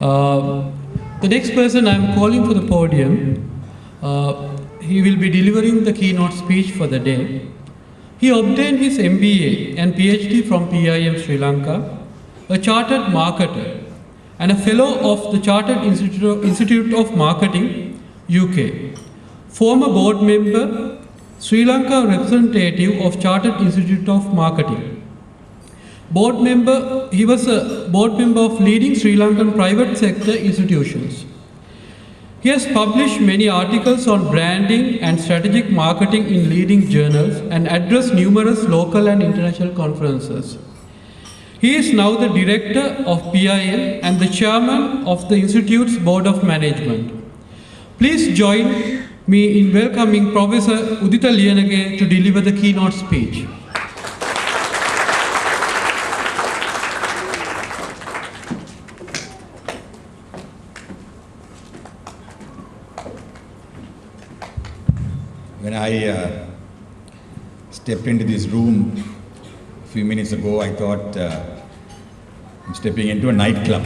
The next person I am calling for the podium, he will be delivering the keynote speech for the day. He obtained his MBA and PhD from PIM Sri Lanka, a chartered marketer and a fellow of the Chartered Institute of Marketing, UK. Former board member, Sri Lanka representative of Chartered Institute of Marketing. He was a board member of leading Sri Lankan private sector institutions. He has published many articles on branding and strategic marketing in leading journals and addressed numerous local and international conferences. He is now the director of PIM and the chairman of the Institute's Board of Management. Please join me in welcoming Professor Uditha Liyanage to deliver the keynote speech. When I stepped into this room a few minutes ago, I thought I'm stepping into a nightclub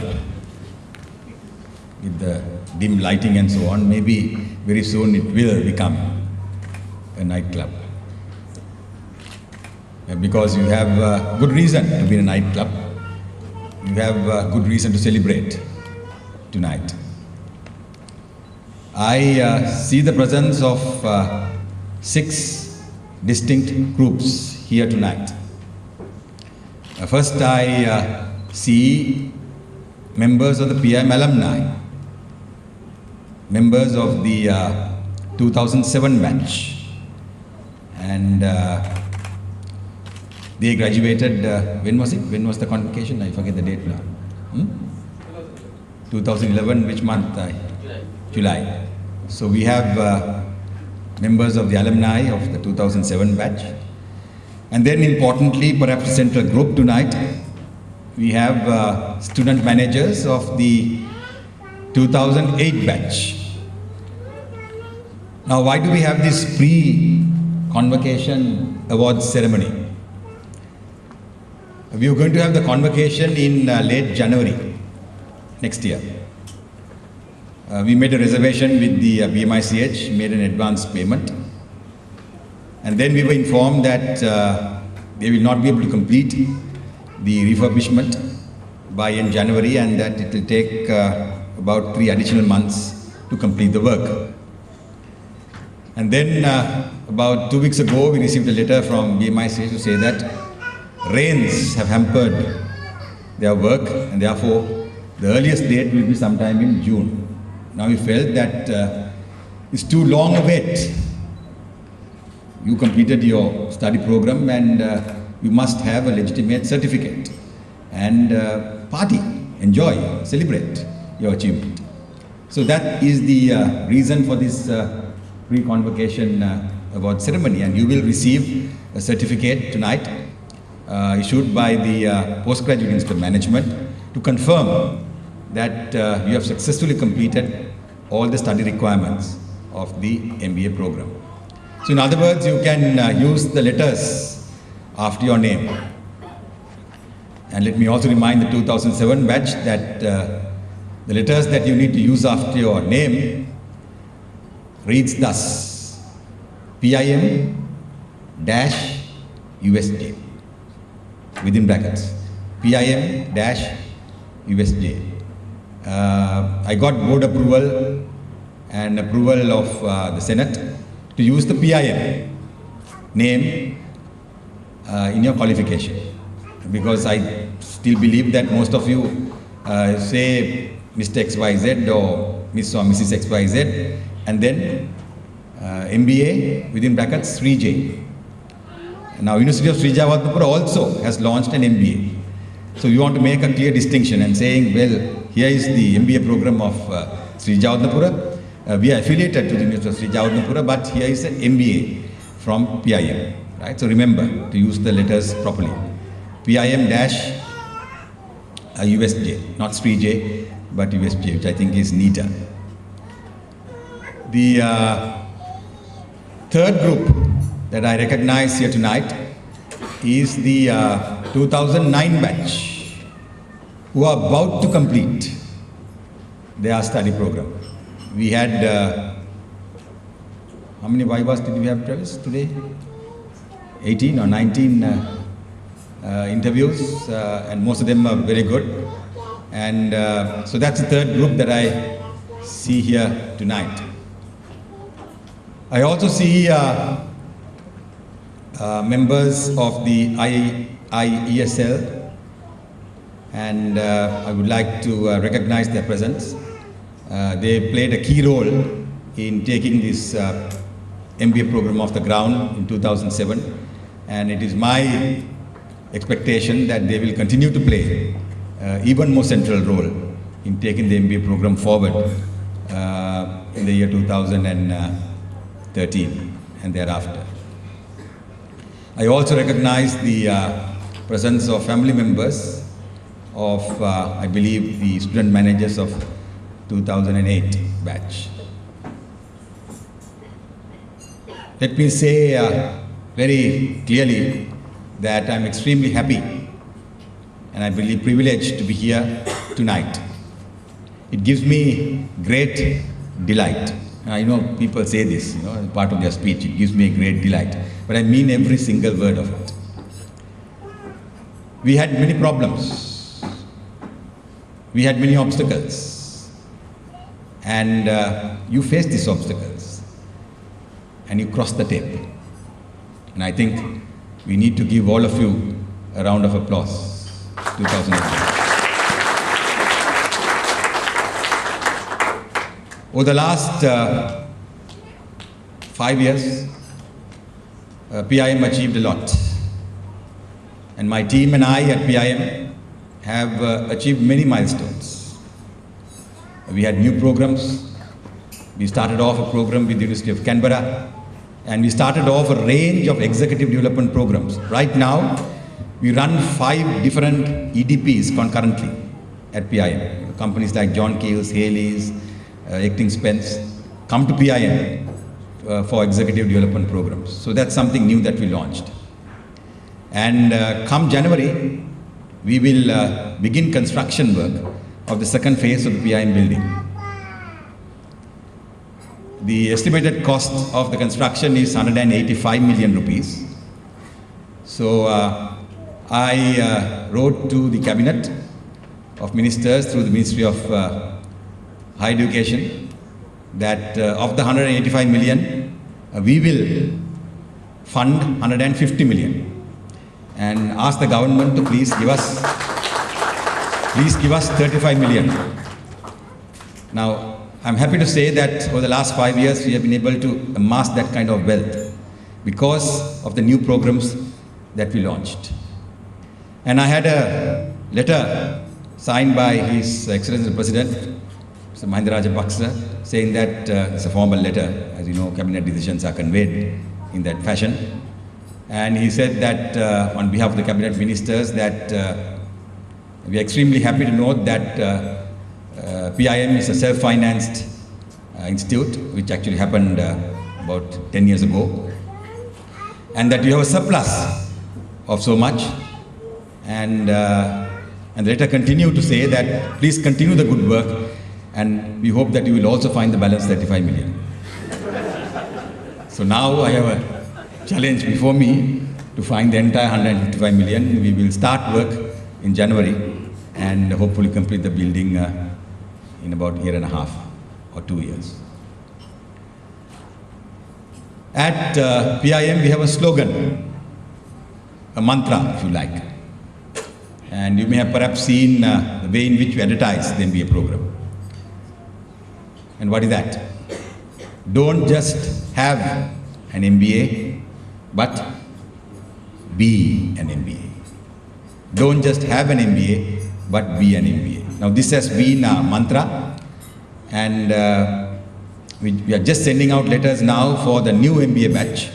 with the dim lighting and so on. Maybe very soon it will become a nightclub. Because you have good reason to be in a nightclub. You have good reason to celebrate tonight. I see the presence of 6 distinct groups here tonight. First, I see members of the PIM alumni, members of the 2007 batch, and they graduated, when was it? When was the convocation? I forget the date now. 2011, which month? July. So we have members of the alumni of the 2007 batch. And then importantly, perhaps the central group tonight, we have student managers of the 2008 batch. Now, why do we have this pre-convocation awards ceremony? We are going to have the convocation in late January next year. We made a reservation with the BMICH, made an advance payment. And then we were informed that they will not be able to complete the refurbishment by in January, and that it will take about 3 additional months to complete the work. And then about 2 weeks ago, we received a letter from BMICH to say that rains have hampered their work, and therefore the earliest date will be sometime in June. Now we felt that it's too long a wait. You completed your study program and you must have a legitimate certificate and party, enjoy, celebrate your achievement. So that is the reason for this pre-convocation award ceremony, and you will receive a certificate tonight issued by the Postgraduate Institute of Management to confirm that you have successfully completed all the study requirements of the MBA program. So in other words, you can use the letters after your name. And let me also remind the 2007 batch that the letters that you need to use after your name reads thus: PIM-USJ, within brackets, PIM-USJ. I got board approval and approval of the Senate to use the PIM name in your qualification, because I still believe that most of you say Mr. XYZ or Miss or Mrs. XYZ and then MBA within brackets 3J. Now University of Sri Jawaharlal also has launched an MBA. So you want to make a clear distinction and saying, well, here is the MBA program of Sri Jawaharlal. We are affiliated to the University of Sri Jawaharlal, but here is an MBA from PIM. Right? So remember to use the letters properly. PIM-USJ, not Sri J, but USJ, which I think is neater. The third group that I recognize here tonight is the 2009 batch, who are about to complete their study program. We had, how many Vivas did we have, Travis, today? 18 or 19 interviews, and most of them are very good. And so that's the third group that I see here tonight. I also see members of the IESL, and I would like to recognize their presence. They played a key role in taking this MBA program off the ground in 2007, and it is my expectation that they will continue to play even more central role in taking the MBA program forward in the year 2013 and thereafter. I also recognize the presence of family members of, I believe, the student managers of 2008 batch. Let me say very clearly that I'm extremely happy and I believe privileged to be here tonight. It gives me great delight. I know people say this, part of their speech, it gives me a great delight, but I mean every single word of it. We had many problems. We had many obstacles. And you faced these obstacles and you crossed the tape. And I think we need to give all of you a round of applause. 2008. Over the last 5 years, PIM achieved a lot. And my team and I at PIM have achieved many milestones. We had new programs. We started off a program with the University of Canberra, and we started off a range of executive development programs. Right now, we run 5 different EDPs concurrently at PIM. Companies like John Keel's, Haley's, Acting Spence come to PIM for executive development programs. So that's something new that we launched. And come January, we will begin construction work of the second phase of the PIM building. The estimated cost of the construction is 185 million rupees. So I wrote to the Cabinet of Ministers through the Ministry of Higher Education that of the 185 million, we will fund 150 million and ask the government to please give us 35 million. Now, I'm happy to say that over the last 5 years, we have been able to amass that kind of wealth because of the new programs that we launched. And I had a letter signed by His Excellency the President, Mr. Mahinda Rajapaksa, saying that it's a formal letter. As you know, cabinet decisions are conveyed in that fashion. And he said that on behalf of the cabinet ministers that we are extremely happy to note that PIM is a self-financed institute, which actually happened about 10 years ago, and that you have a surplus of so much. And the letter continued to say that please continue the good work, and we hope that you will also find the balance 35 million. So now I have a challenge before me to find the entire 155 million. We will start work in January and hopefully complete the building in about a year and a half or 2 years. At PIM we have a slogan, a mantra if you like. And you may have perhaps seen the way in which we advertise the MBA program. And what is that? Don't just have an MBA, but be an MBA. Don't just have an MBA, but be an MBA. Now this has been a mantra, and we are just sending out letters now for the new MBA batch,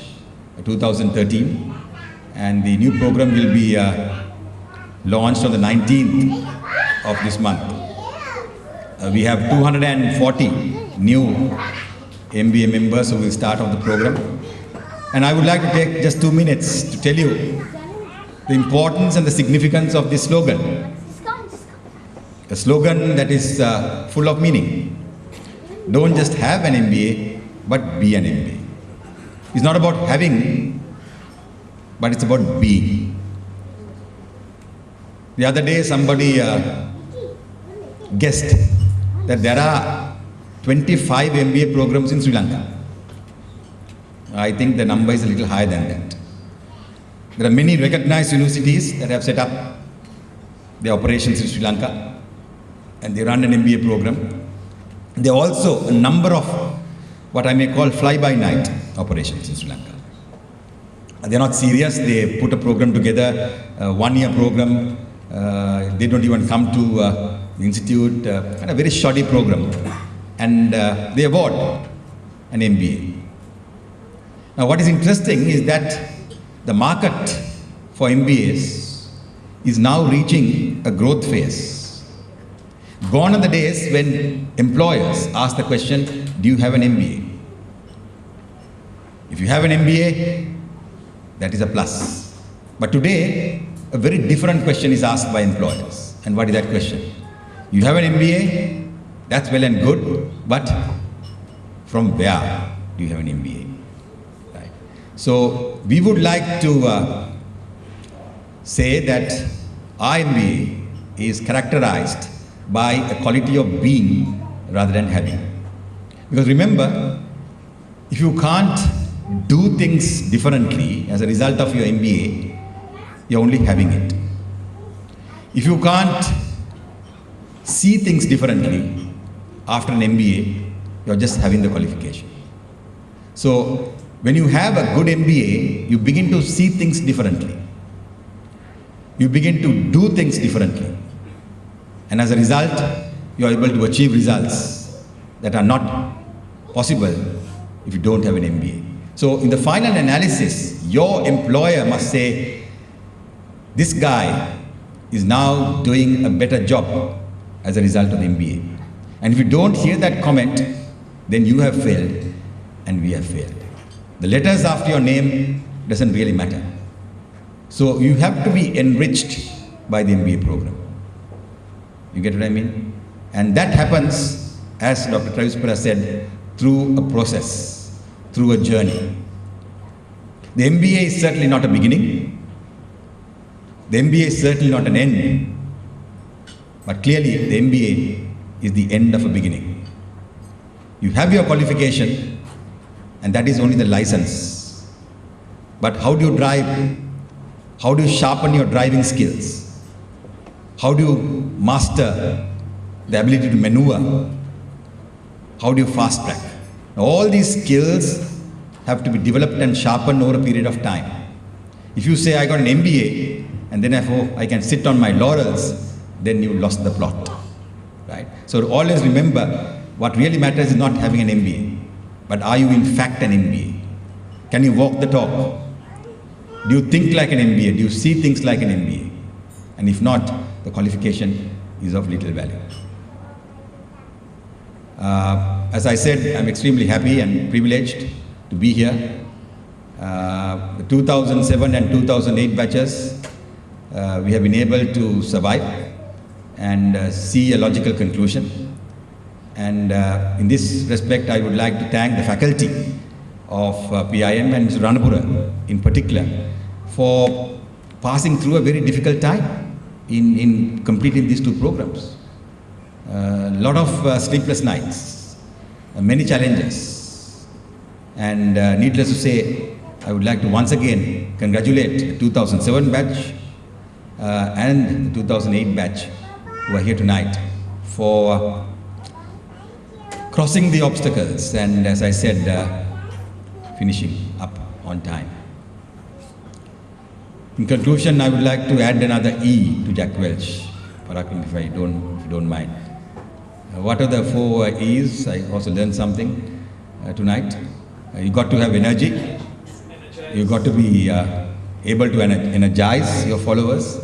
2013, and the new program will be launched on the 19th of this month. We have 240 new MBA members who will start off the program. And I would like to take just 2 minutes to tell you the importance and the significance of this slogan. a slogan that is full of meaning. Don't just have an MBA, but be an MBA. It's not about having, but it's about being. The other day somebody guessed that there are 25 MBA programs in Sri Lanka. I think the number is a little higher than that. There are many recognized universities that have set up their operations in Sri Lanka and they run an MBA program. There are also a number of what I may call fly-by-night operations in Sri Lanka. They're not serious, they put a program together, a one-year program, they don't even come to the institute, and a very shoddy program, and they award an MBA. Now what is interesting is that the market for MBAs is now reaching a growth phase. Gone are the days when employers ask the question, do you have an MBA? If you have an MBA, that is a plus. But today, a very different question is asked by employers. And what is that question? You have an MBA, that's well and good, but from where do you have an MBA? Right. So we would like to say that our MBA is characterized by a quality of being rather than having. Because remember, if you can't do things differently as a result of your MBA, you're only having it. If you can't see things differently after an MBA, you're just having the qualification. So when you have a good MBA, you begin to see things differently. You begin to do things differently. And as a result, you are able to achieve results that are not possible if you don't have an MBA. So in the final analysis, your employer must say, this guy is now doing a better job as a result of the MBA. And if you don't hear that comment, then you have failed and we have failed. The letters after your name doesn't really matter. So you have to be enriched by the MBA program. You get what I mean? And that happens, as Dr. Travis Pura said, through a process, through a journey. The MBA is certainly not a beginning. The MBA is certainly not an end. But clearly, the MBA is the end of a beginning. You have your qualification, and that is only the license. But how do you drive? How do you sharpen your driving skills? How do you master the ability to maneuver? How do you fast track? All these skills have to be developed and sharpened over a period of time. If you say, I got an MBA, and then I can sit on my laurels, then you lost the plot. Right? So always remember, what really matters is not having an MBA, but are you in fact an MBA? Can you walk the talk? Do you think like an MBA? Do you see things like an MBA? And if not, the qualification is of little value. As I said, I'm extremely happy and privileged to be here. The 2007 and 2008 batches, we have been able to survive and see a logical conclusion. And in this respect, I would like to thank the faculty of PIM and Mr. Ranapura in particular for passing through a very difficult time in completing these two programs. A lot of sleepless nights, many challenges. And needless to say, I would like to once again congratulate the 2007 batch and the 2008 batch who are here tonight for crossing the obstacles and, as I said, finishing up on time. In conclusion, I would like to add another E to Jack Welch, Parakim, if you don't mind. What are the 4 E's? I also learned something tonight. You got to have energy. You got to be able to energize your followers.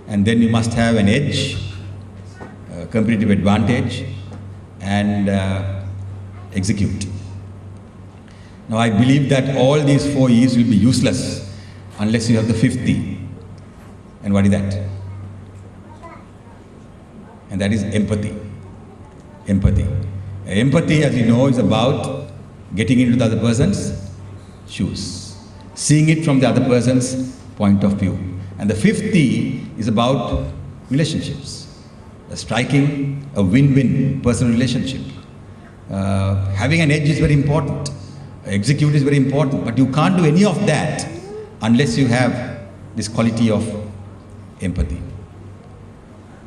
And then you must have an edge, competitive advantage, and execute. Now I believe that all these 4 E's will be useless unless you have the 5th E. And what is that? and that is empathy. Empathy. Empathy, as you know, is about getting into the other person's shoes, seeing it from the other person's point of view. And the fifth E is about relationships, striking a win-win personal relationship. Having an edge is very important. Execute is very important, but you can't do any of that unless you have this quality of empathy.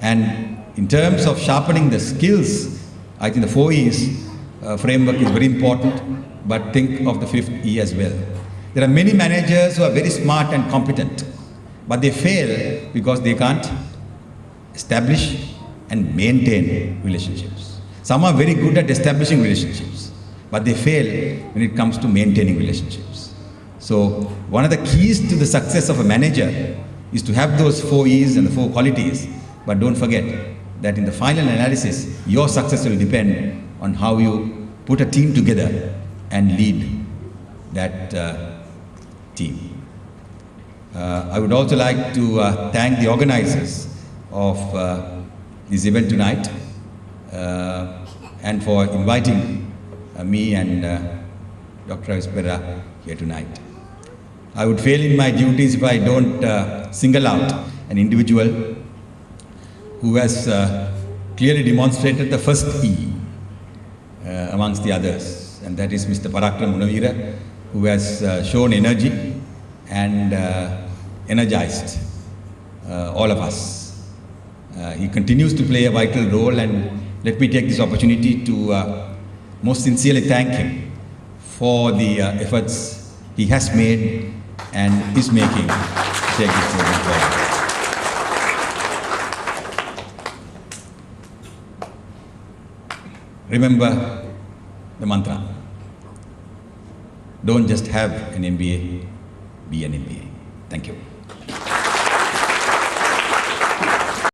And in terms of sharpening the skills, I think the 4 E's framework is very important, but think of the 5th E as well. There are many managers who are very smart and competent, but they fail because they can't establish and maintain relationships. Some are very good at establishing relationships, but they fail when it comes to maintaining relationships. So one of the keys to the success of a manager is to have those 4 E's and the 4 qualities, but don't forget that in the final analysis, your success will depend on how you put a team together and lead that team. I would also like to thank the organizers of this event tonight and for inviting me and Dr. Avispera here tonight. I would fail in my duties if I don't single out an individual who has clearly demonstrated the first E amongst the others, and that is Mr. Parakram Munavira, who has shown energy and energized all of us. He continues to play a vital role, and let me take this opportunity to most sincerely thank him for the efforts he has made and is making to take this program forward. Remember the mantra. Don't just have an MBA, be an MBA. Thank you.